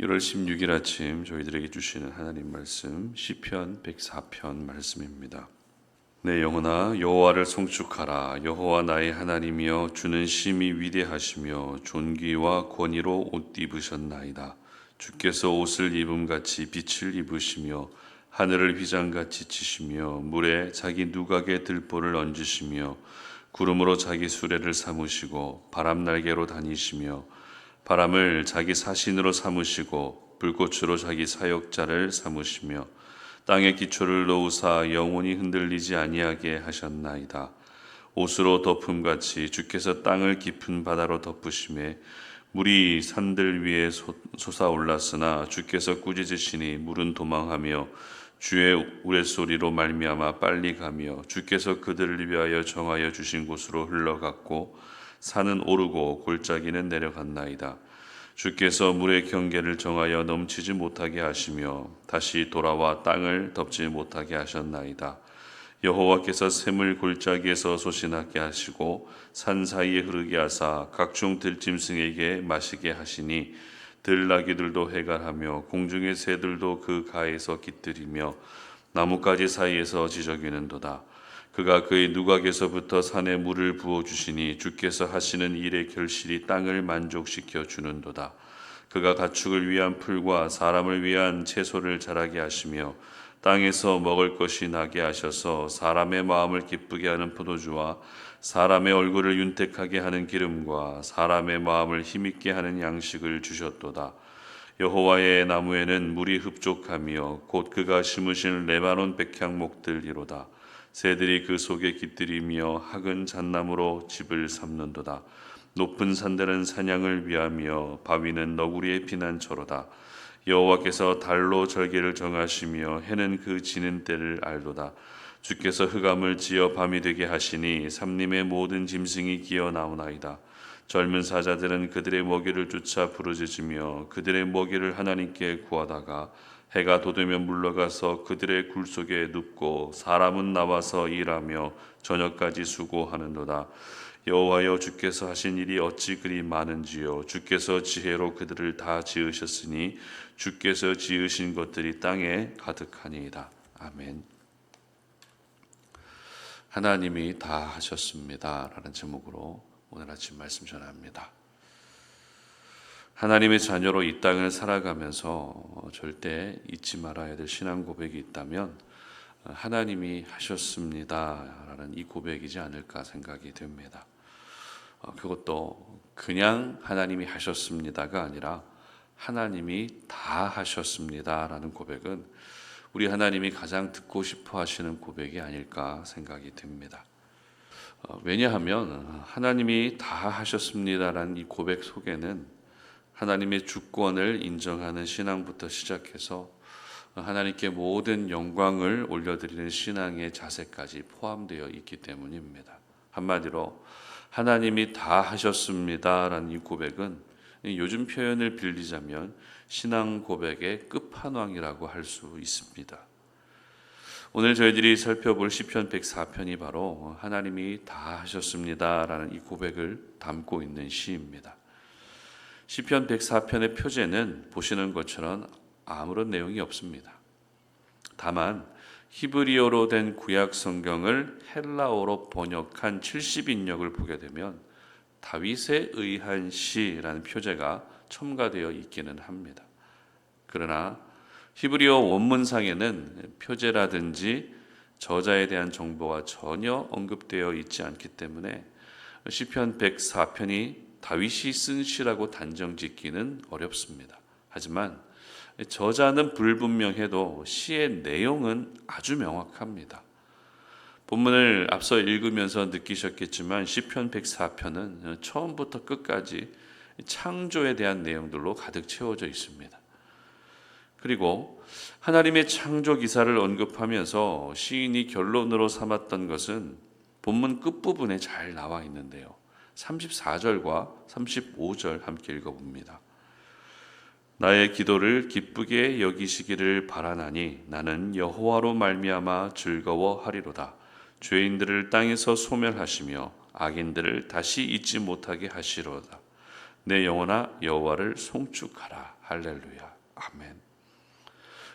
1월 16일 아침 저희들에게 주시는 하나님 말씀 시편 104편 말씀입니다. 내 영혼아 여호와를 송축하라. 여호와 나의 하나님이여 주는 심히 위대하시며 존귀와 권위로 옷 입으셨나이다. 주께서 옷을 입음같이 빛을 입으시며 하늘을 휘장같이 치시며 물에 자기 누각의 들보를 얹으시며 구름으로 자기 수레를 삼으시고 바람 날개로 다니시며 바람을 자기 사신으로 삼으시고 불꽃으로 자기 사역자를 삼으시며 땅에 기초를 놓으사 영원히 흔들리지 아니하게 하셨나이다. 옷으로 덮음같이 주께서 땅을 깊은 바다로 덮으심에 물이 산들 위에 솟아올랐으나 주께서 꾸짖으시니 물은 도망하며 주의 우레소리로 말미암아 빨리 가며 주께서 그들을 위하여 정하여 주신 곳으로 흘러갔고 산은 오르고 골짜기는 내려갔나이다. 주께서 물의 경계를 정하여 넘치지 못하게 하시며 다시 돌아와 땅을 덮지 못하게 하셨나이다. 여호와께서 샘을 골짜기에서 솟아나게 하시고 산 사이에 흐르게 하사 각종 들짐승에게 마시게 하시니 들나귀들도 해갈하며 공중의 새들도 그 가에서 깃들이며 나뭇가지 사이에서 지저귀는도다. 그가 그의 누각에서부터 산에 물을 부어주시니 주께서 하시는 일의 결실이 땅을 만족시켜 주는도다. 그가 가축을 위한 풀과 사람을 위한 채소를 자라게 하시며 땅에서 먹을 것이 나게 하셔서 사람의 마음을 기쁘게 하는 포도주와 사람의 얼굴을 윤택하게 하는 기름과 사람의 마음을 힘있게 하는 양식을 주셨도다. 여호와의 나무에는 물이 흡족하며 곧 그가 심으신 레바논 백향목들이로다. 새들이 그 속에 깃들이며 학은 잣나무로 집을 삼는도다. 높은 산들은 사냥을 위하며 바위는 너구리의 피난처로다. 여호와께서 달로 절기를 정하시며 해는 그 지는 때를 알도다. 주께서 흑암을 지어 밤이 되게 하시니 삼림의 모든 짐승이 기어 나오나이다. 젊은 사자들은 그들의 먹이를 쫓아 부르짖으며 그들의 먹이를 하나님께 구하다가 해가 돋으면 물러가서 그들의 굴 속에 눕고 사람은 나와서 일하며 저녁까지 수고하는도다. 여호와여 주께서 하신 일이 어찌 그리 많은지요. 주께서 지혜로 그들을 다 지으셨으니 주께서 지으신 것들이 땅에 가득하니이다. 아멘. 하나님이 다 하셨습니다 라는 제목으로 오늘 아침 말씀 전합니다. 하나님의 자녀로 이 땅을 살아가면서 절대 잊지 말아야 될 신앙 고백이 있다면 하나님이 하셨습니다 라는 이 고백이지 않을까 생각이 됩니다. 그것도 그냥 하나님이 하셨습니다가 아니라 하나님이 다 하셨습니다 라는 고백은 우리 하나님이 가장 듣고 싶어 하시는 고백이 아닐까 생각이 됩니다. 왜냐하면 하나님이 다 하셨습니다라는 이 고백 속에는 하나님의 주권을 인정하는 신앙부터 시작해서 하나님께 모든 영광을 올려드리는 신앙의 자세까지 포함되어 있기 때문입니다. 한마디로 하나님이 다 하셨습니다라는 이 고백은 요즘 표현을 빌리자면 신앙 고백의 끝판왕이라고 할 수 있습니다. 오늘 저희들이 살펴볼 시편 104편이 바로 하나님이 다 하셨습니다라는 이 고백을 담고 있는 시입니다. 시편 104편의 표제는 보시는 것처럼 아무런 내용이 없습니다. 다만 히브리어로 된 구약 성경을 헬라어로 번역한 70인역을 보게 되면 다윗에 의한 시라는 표제가 첨가되어 있기는 합니다. 그러나 히브리어 원문상에는 표제라든지 저자에 대한 정보가 전혀 언급되어 있지 않기 때문에 시편 104편이 다윗이 쓴 시라고 단정짓기는 어렵습니다. 하지만 저자는 불분명해도 시의 내용은 아주 명확합니다. 본문을 앞서 읽으면서 느끼셨겠지만 시편 104편은 처음부터 끝까지 창조에 대한 내용들로 가득 채워져 있습니다. 그리고 하나님의 창조 기사를 언급하면서 시인이 결론으로 삼았던 것은 본문 끝부분에 잘 나와 있는데요. 34절과 35절 함께 읽어봅니다. 나의 기도를 기쁘게 여기시기를 바라나니 나는 여호와로 말미암아 즐거워하리로다. 죄인들을 땅에서 소멸하시며 악인들을 다시 잊지 못하게 하시로다. 내 영혼아 여호와를 송축하라 할렐루야. 아멘.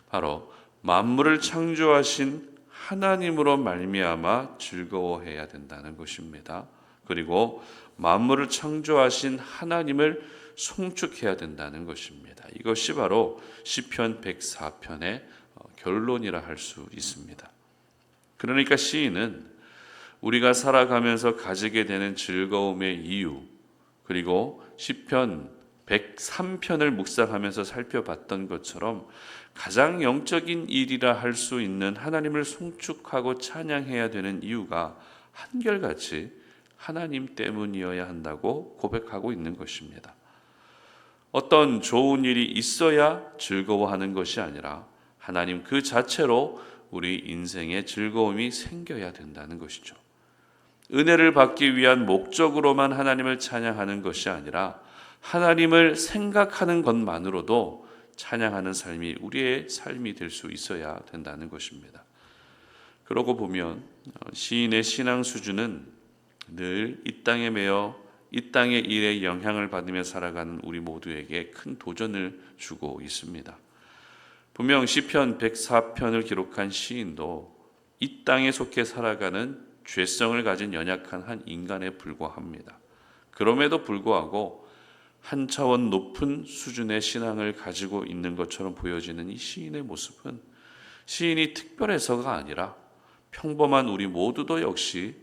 바로 만물을 창조하신 하나님으로 말미암아 즐거워해야 된다는 것입니다. 그리고 만물을 창조하신 하나님을 송축해야 된다는 것입니다. 이것이 바로 시편 104편의 결론이라 할 수 있습니다. 그러니까 시인은 우리가 살아가면서 가지게 되는 즐거움의 이유, 그리고 시편 103편을 묵상하면서 살펴봤던 것처럼 가장 영적인 일이라 할 수 있는 하나님을 송축하고 찬양해야 되는 이유가 한결같이 하나님 때문이어야 한다고 고백하고 있는 것입니다. 어떤 좋은 일이 있어야 즐거워하는 것이 아니라 하나님 그 자체로 우리 인생에 즐거움이 생겨야 된다는 것이죠. 은혜를 받기 위한 목적으로만 하나님을 찬양하는 것이 아니라 하나님을 생각하는 것만으로도 찬양하는 삶이 우리의 삶이 될 수 있어야 된다는 것입니다. 그러고 보면 시인의 신앙 수준은 늘 이 땅에 매여 이 땅의 일에 영향을 받으며 살아가는 우리 모두에게 큰 도전을 주고 있습니다. 분명 시편 104편을 기록한 시인도 이 땅에 속해 살아가는 죄성을 가진 연약한 한 인간에 불과합니다. 그럼에도 불구하고 한 차원 높은 수준의 신앙을 가지고 있는 것처럼 보여지는 이 시인의 모습은 시인이 특별해서가 아니라 평범한 우리 모두도 역시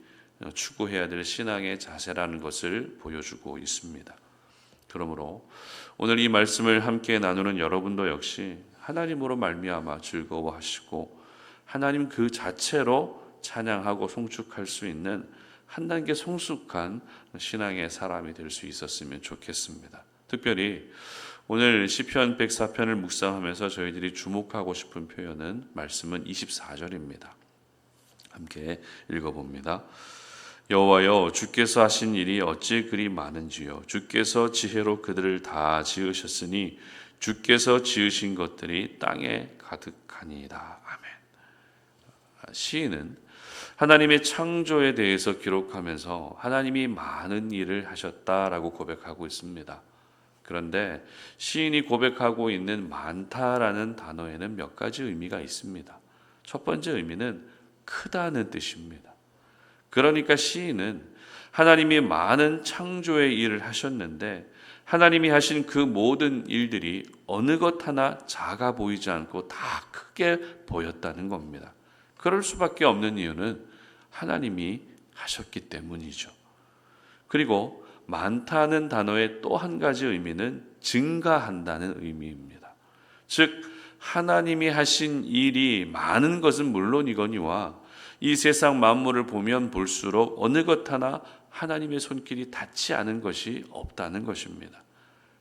추구해야 될 신앙의 자세라는 것을 보여주고 있습니다. 그러므로 오늘 이 말씀을 함께 나누는 여러분도 역시 하나님으로 말미암아 즐거워하시고 하나님 그 자체로 찬양하고 송축할 수 있는 한 단계 성숙한 신앙의 사람이 될 수 있었으면 좋겠습니다. 특별히 오늘 시편 104편을 묵상하면서 저희들이 주목하고 싶은 표현은 말씀은 24절입니다. 함께 읽어봅니다. 여호와여, 주께서 하신 일이 어찌 그리 많은지요. 주께서 지혜로 그들을 다 지으셨으니 주께서 지으신 것들이 땅에 가득하니이다. 아멘. 시인은 하나님의 창조에 대해서 기록하면서 하나님이 많은 일을 하셨다라고 고백하고 있습니다. 그런데 시인이 고백하고 있는 많다라는 단어에는 몇 가지 의미가 있습니다. 첫 번째 의미는 크다는 뜻입니다. 그러니까 시인은 하나님이 많은 창조의 일을 하셨는데 하나님이 하신 그 모든 일들이 어느 것 하나 작아 보이지 않고 다 크게 보였다는 겁니다. 그럴 수밖에 없는 이유는 하나님이 하셨기 때문이죠. 그리고 많다는 단어의 또 한 가지 의미는 증가한다는 의미입니다. 즉 하나님이 하신 일이 많은 것은 물론이거니와 이 세상 만물을 보면 볼수록 어느 것 하나 하나님의 손길이 닿지 않은 것이 없다는 것입니다.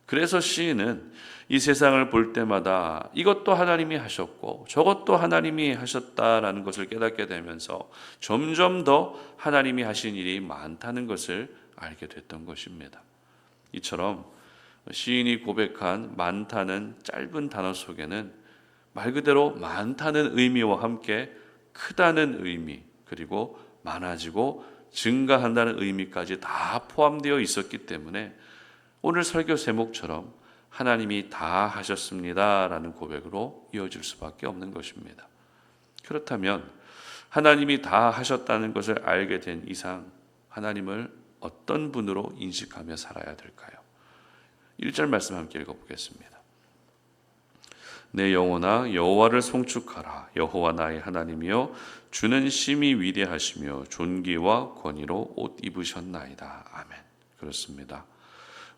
그래서 시인은 이 세상을 볼 때마다 이것도 하나님이 하셨고 저것도 하나님이 하셨다라는 것을 깨닫게 되면서 점점 더 하나님이 하신 일이 많다는 것을 알게 됐던 것입니다. 이처럼 시인이 고백한 많다는 짧은 단어 속에는 말 그대로 많다는 의미와 함께 크다는 의미, 그리고 많아지고 증가한다는 의미까지 다 포함되어 있었기 때문에 오늘 설교 제목처럼 하나님이 다 하셨습니다라는 고백으로 이어질 수밖에 없는 것입니다. 그렇다면 하나님이 다 하셨다는 것을 알게 된 이상 하나님을 어떤 분으로 인식하며 살아야 될까요? 1절 말씀 함께 읽어보겠습니다. 내 영혼아 여호와를 송축하라. 여호와 나의 하나님이여 주는 심히 위대하시며 존귀와 권위로 옷 입으셨나이다. 아멘. 그렇습니다.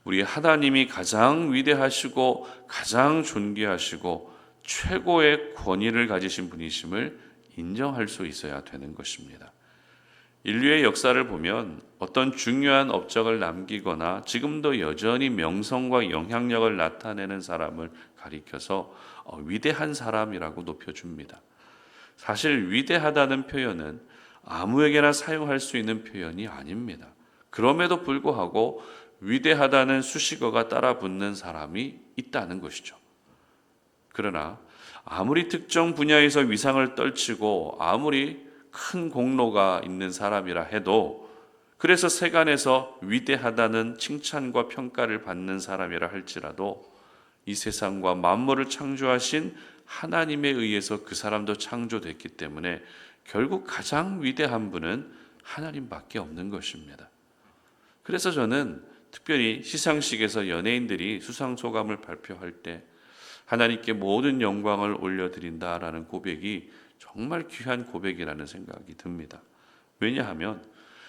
우리 하나님이 가장 위대하시고 가장 존귀하시고 최고의 권위를 가지신 분이심을 인정할 수 있어야 되는 것입니다. 인류의 역사를 보면 어떤 중요한 업적을 남기거나 지금도 여전히 명성과 영향력을 나타내는 사람을 가리켜서 위대한 사람이라고 높여줍니다. 사실 위대하다는 표현은 아무에게나 사용할 수 있는 표현이 아닙니다. 그럼에도 불구하고 위대하다는 수식어가 따라 붙는 사람이 있다는 것이죠. 그러나 아무리 특정 분야에서 위상을 떨치고 아무리 큰 공로가 있는 사람이라 해도 그래서 세간에서 위대하다는 칭찬과 평가를 받는 사람이라 할지라도 이 세상과 만물을 창조하신 하나님에 의해서 그 사람도 창조됐기 때문에 결국 가장 위대한 분은 하나님밖에 없는 것입니다. 그래서 저는 특별히 시상식에서 연예인들이 수상소감을 발표할 때 하나님께 모든 영광을 올려드린다라는 고백이 정말 귀한 고백이라는 생각이 듭니다. 왜냐하면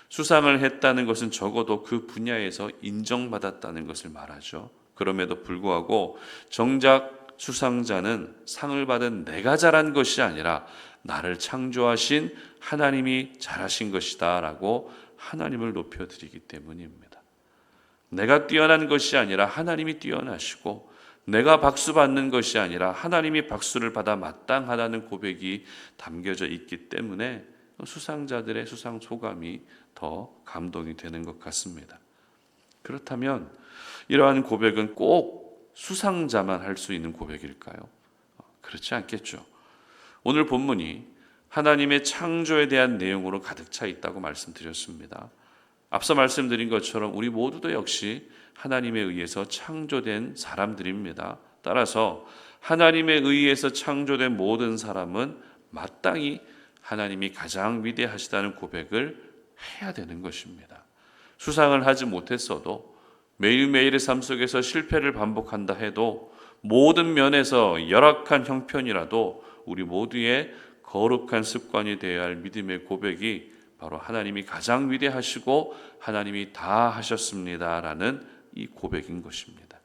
수상을 했다는 것은 적어도 그 분야에서 인정받았다는 것을 말하죠. 그럼에도 불구하고 정작 수상자는 상을 받은 내가 잘한 것이 아니라 나를 창조하신 하나님이 잘하신 것이다 라고 하나님을 높여드리기 때문입니다. 내가 뛰어난 것이 아니라 하나님이 뛰어나시고 내가 박수 받는 것이 아니라 하나님이 박수를 받아 마땅하다는 고백이 담겨져 있기 때문에 수상자들의 수상 소감이 더 감동이 되는 것 같습니다. 그렇다면 이러한 고백은 꼭 수상자만 할 수 있는 고백일까요? 그렇지 않겠죠. 오늘 본문이 하나님의 창조에 대한 내용으로 가득 차 있다고 말씀드렸습니다. 앞서 말씀드린 것처럼 우리 모두도 역시 하나님에 의해서 창조된 사람들입니다. 따라서 하나님에 의해서 창조된 모든 사람은 마땅히 하나님이 가장 위대하시다는 고백을 해야 되는 것입니다. 수상을 하지 못했어도 매일매일의 삶 속에서 실패를 반복한다 해도 모든 면에서 열악한 형편이라도 우리 모두의 거룩한 습관이 되어야 할 믿음의 고백이 바로 하나님이 가장 위대하시고 하나님이 다 하셨습니다라는 이 고백인 것입니다.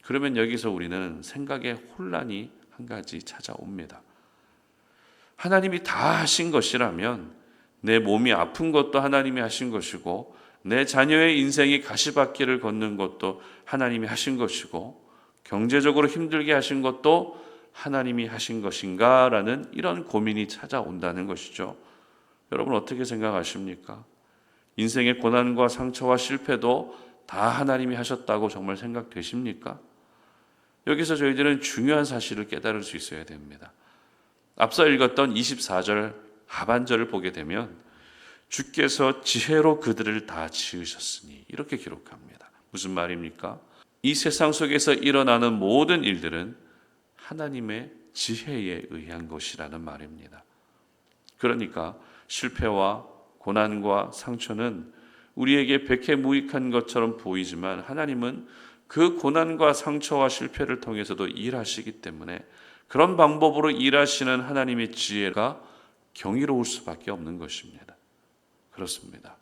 그러면 여기서 우리는 생각의 혼란이 한 가지 찾아옵니다. 하나님이 다 하신 것이라면 내 몸이 아픈 것도 하나님이 하신 것이고 내 자녀의 인생이 가시밭길을 걷는 것도 하나님이 하신 것이고 경제적으로 힘들게 하신 것도 하나님이 하신 것인가 라는 이런 고민이 찾아온다는 것이죠. 여러분 어떻게 생각하십니까? 인생의 고난과 상처와 실패도 다 하나님이 하셨다고 정말 생각되십니까? 여기서 저희들은 중요한 사실을 깨달을 수 있어야 됩니다. 앞서 읽었던 24절 하반절을 보게 되면 주께서 지혜로 그들을 다 지으셨으니 이렇게 기록합니다. 무슨 말입니까? 이 세상 속에서 일어나는 모든 일들은 하나님의 지혜에 의한 것이라는 말입니다. 그러니까 실패와 고난과 상처는 우리에게 백해무익한 것처럼 보이지만 하나님은 그 고난과 상처와 실패를 통해서도 일하시기 때문에 그런 방법으로 일하시는 하나님의 지혜가 경이로울 수밖에 없는 것입니다. 그렇습니다.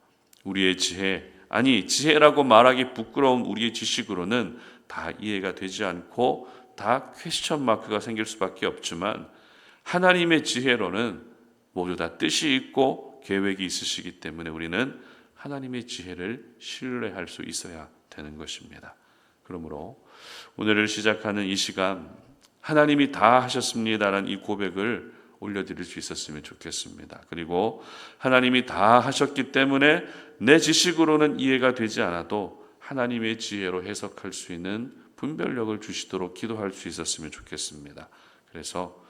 우리의 지혜, 아니 지혜라고 말하기 부끄러운 우리의 지식으로는 다 이해가 되지 않고 다 퀘스천 마크가 생길 수밖에 없지만 하나님의 지혜로는 모두 다 뜻이 있고 계획이 있으시기 때문에 우리는 하나님의 지혜를 신뢰할 수 있어야 되는 것입니다. 그러므로 오늘을 시작하는 이 시간 하나님이 다 하셨습니다라는 이 고백을 올려드릴 수 있었으면 좋겠습니다. 그리고 하나님이 다 하셨기 때문에 내 지식으로는 이해가 되지 않아도 하나님의 지혜로 해석할 수 있는 분별력을 주시도록 기도할 수 있었으면 좋겠습니다. 그래서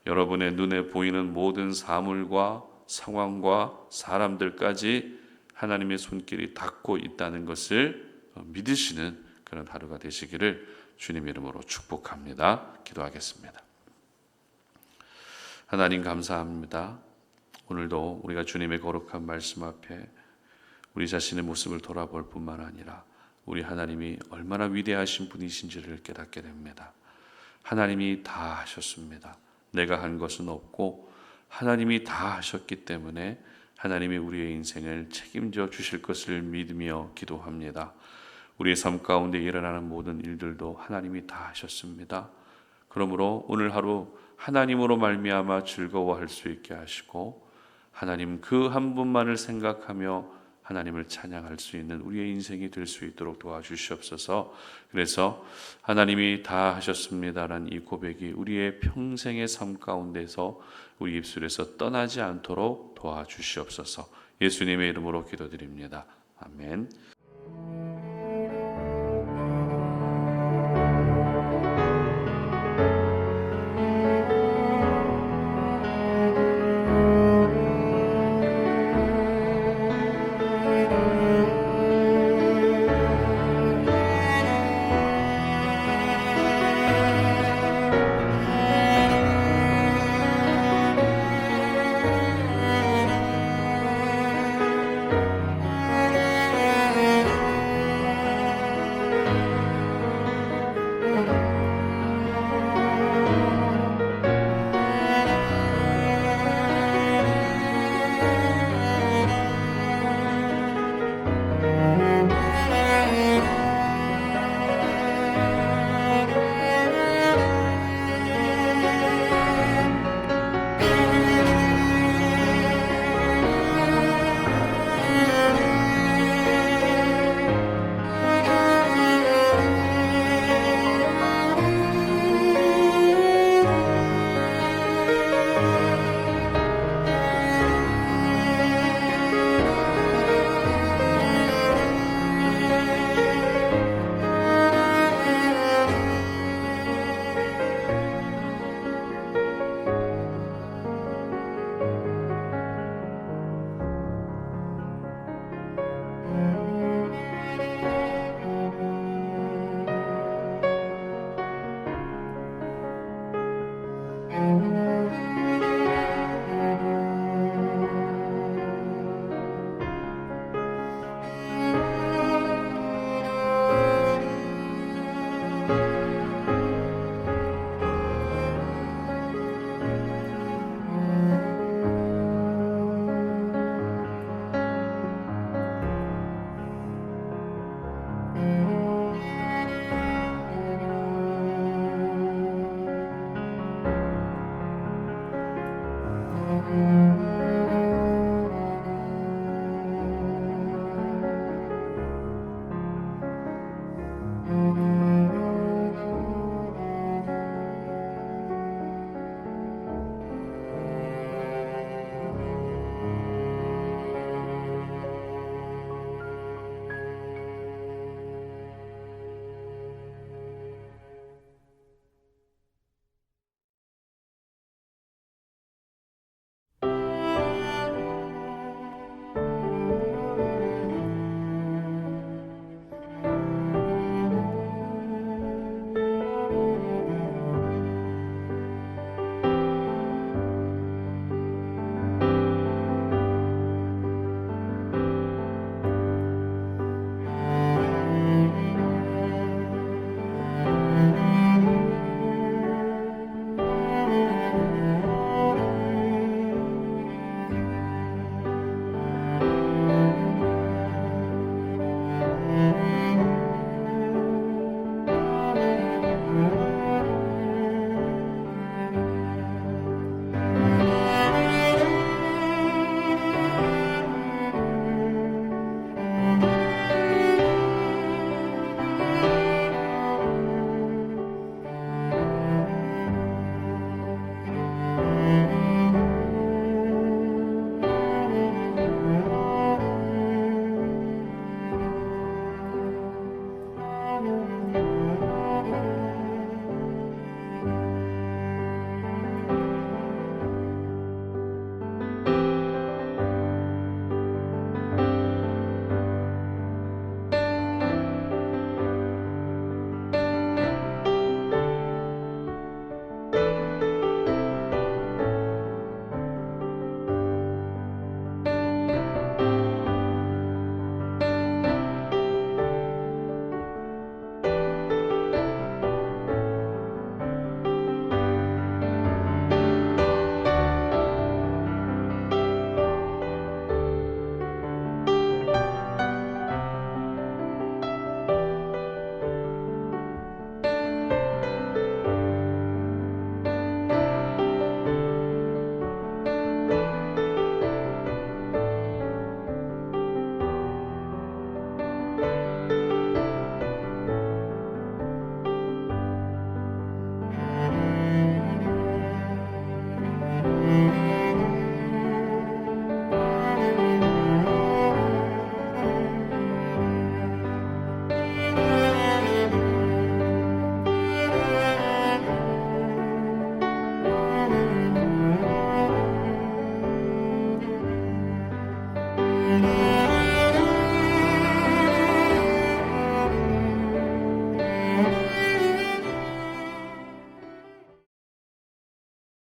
여러분의 눈에 보이는 모든 사물과 상황과 사람들까지 하나님의 손길이 닿고 있다는 것을 믿으시는 그런 하루가 되시기를 주님 이름으로 축복합니다. 기도하겠습니다. 하나님 감사합니다. 오늘도 우리가 주님의 거룩한 말씀 앞에 우리 자신의 모습을 돌아볼 뿐만 아니라 우리 하나님이 얼마나 위대하신 분이신지를 깨닫게 됩니다. 하나님이 다 하셨습니다. 내가 한 것은 없고 하나님이 다 하셨기 때문에 하나님이 우리의 인생을 책임져 주실 것을 믿으며 기도합니다. 우리의 삶 가운데 일어나는 모든 일들도 하나님이 다 하셨습니다. 그러므로 오늘 하루 하나님으로 말미암아 즐거워할 수 있게 하시고 하나님 그 한 분만을 생각하며 하나님을 찬양할 수 있는 우리의 인생이 될 수 있도록 도와주시옵소서. 그래서 하나님이 다 하셨습니다라는 이 고백이 우리의 평생의 삶 가운데서 우리 입술에서 떠나지 않도록 도와주시옵소서. 예수님의 이름으로 기도드립니다. 아멘.